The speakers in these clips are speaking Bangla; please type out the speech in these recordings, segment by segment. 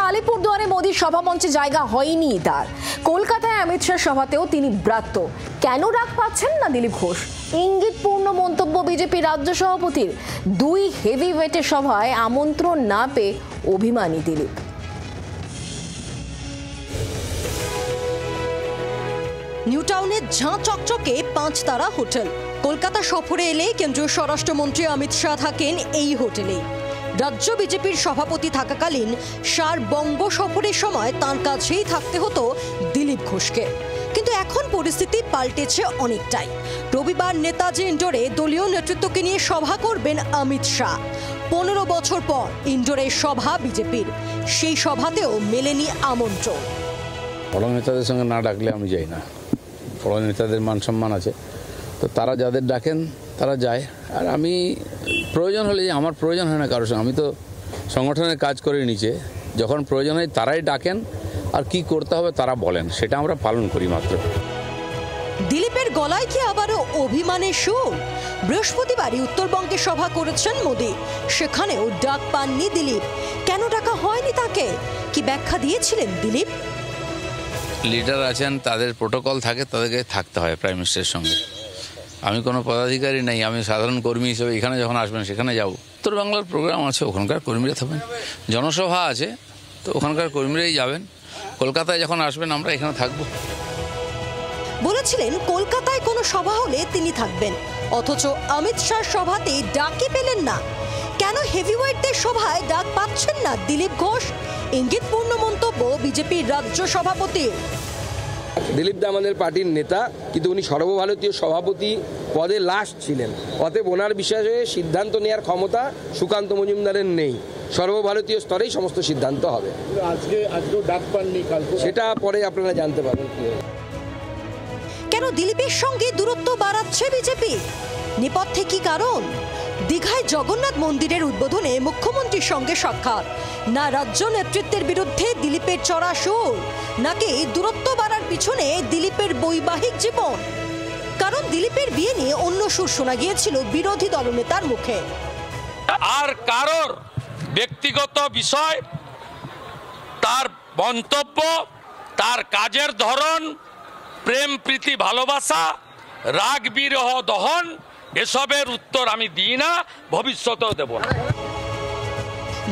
আলিপুরদুয়ারে মোদির সভামঞ্চে জায়গা হয়নি তার। কলকাতায় অমিত শাহ সভাতেও তিনি ব্রাত্য। কেন রাগ পাচ্ছেন না দিলীপ ঘোষ? ইঙ্গিতপূর্ণ মন্তব্য বিজেপি রাজ্য সভাপতির। দুই হেভিওয়েটের সভায় আমন্ত্রণ না পেয়ে অভিমানী দিলীপ। নিউ টাউনের ঝাঁ চকচকে 5 তারা হোটেল। কলকাতা সফরে এলে কেন্দ্রীয় স্বরাষ্ট্রমন্ত্রী অমিত শাহ থাকেন এই হোটেলে। রাজ্য বিজেপির সভাপতি থাকাকালীন শাহর বঙ্গ সফরের সময় তার কাছেই থাকতে হতো দিলীপ ঘোষকে। কিন্তু এখন পরিস্থিতি পাল্টেছে অনেকটাই। রবিবার নেতাজি ইন্ডোরে দলীয় নেতৃত্বকে নিয়ে সভা করবেন অমিত শাহ। 15 বছর পর ইন্ডোরের সভা বিজেপির, সেই সভাতেও মেলেনি আমন্ত্রণ। বড় নেতাদের সঙ্গে না ডাকলে আমি যাই না। বড় নেতাদের মান সম্মান আছে, তো তারা যাদের ডাকেন তারা যায়। আর আমি প্রয়োজন হলে, আমার প্রয়োজন হয় না কারোর সঙ্গে। আমি তো সংগঠনের কাজ করে নিচে, যখন প্রয়োজন হয় তারাই ডাকেন, আর কি করতে হবে তারা বলেন, সেটা আমরা পালন করি মাত্র। দিলীপের গলায় কি আবারও অভিমানের সুর? বৃহস্পতিবারই উত্তরবঙ্গে সভা করেছেন মোদি, সেখানেও ডাক পাননি দিলীপ। কেন ডাকা হয়নি তাকে? কি ব্যাখ্যা দিয়েছিলেন দিলীপ? লিডার আছেন, তাদের প্রোটোকল থাকে, তাদেরকে থাকতে হয় প্রাইম মিনিস্টারের সঙ্গে। আমি কোনো পদাধিকারী নেই, আমি সাধারণ কর্মী হিসেবে এখানে যখন আসবেন সেখানে যাব। উত্তর বাংলার প্রোগ্রাম আছে, ওখানকার কর্মীরা থাকবেন। জনসভা আছে, তো ওখানকার কর্মীরাই যাবেন। কলকাতায় যখন আসবেন আমরা এখানে থাকব। বলেছিলেন কলকাতায় কোনো সভা হলে তিনি থাকবেন, অথচ অমিত শাহ সভাতে ডাকই পেলেন না। কেন হেভিওয়েটদের সভায় ডাক পাচ্ছেন না দিলীপ ঘোষ? ইঙ্গিতপূর্ণ মন্তব্য বিজেপির রাজ্য সভাপতির। দিলীপ দা আমাদের পার্টির নেতা, কিন্তু উনি সর্বভারতীয় সভাপতি পদে লাস্ট ছিলেন। অতএব ওনার বিষয়ে সিদ্ধান্ত নেওয়ার ক্ষমতা সুকান্ত মজুমদারের নেই। সর্বভারতীয় স্তরেই সমস্ত সিদ্ধান্ত হবে। আজকেও ডাক পাননি, সেটা পরে আপনারা জানতে পারবেন। কেন দিলীপের সঙ্গে দূরত্ব বাড়াচ্ছে বিজেপি? নেপথ্যে কি কারণ? দীঘায় জগন্নাথ মন্দিরের উদ্বোধনে মুখ্যমন্ত্রীর সঙ্গে সাক্ষাৎ, না রাজ্য নেতৃত্বের বিরুদ্ধে দিলীপের চড়া সুর, নাকি দূরত্ব বাড়ার পিছনে দিলীপের বৈবাহিক জীবন? কারণ দিলীপের বিয়ে নিয়ে অন্য সুর শোনা গিয়েছিল বিরোধী দলনেতার মুখে। আর কারোর ব্যক্তিগত বিষয়, তার মন্তব্য, তার কাজের ধরন, প্রেম প্রীতি ভালোবাসা, রাগ বিরহ দহন, এসবের উত্তর আমি দিই না, ভবিষ্যতেও দেব না।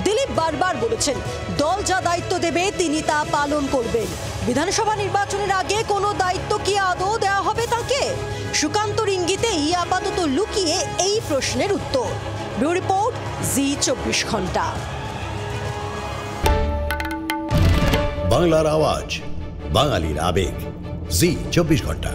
দিলীপ বারবার বলেছেন দল যা দায়িত্ব দেবে তিনি তা পালন করবেন। বিধানসভা নির্বাচনের আগে কোনো দায়িত্ব কি আদৌ দেওয়া হবে তাকে? সুকান্তর ইঙ্গিতেই আপাতত লুকিয়ে এই প্রশ্নের উত্তর। ব্যুরো রিপোর্ট, জি 24 ঘন্টা। বাংলার আওয়াজ, বাঙালির আবেগ, জি 24 ঘন্টা।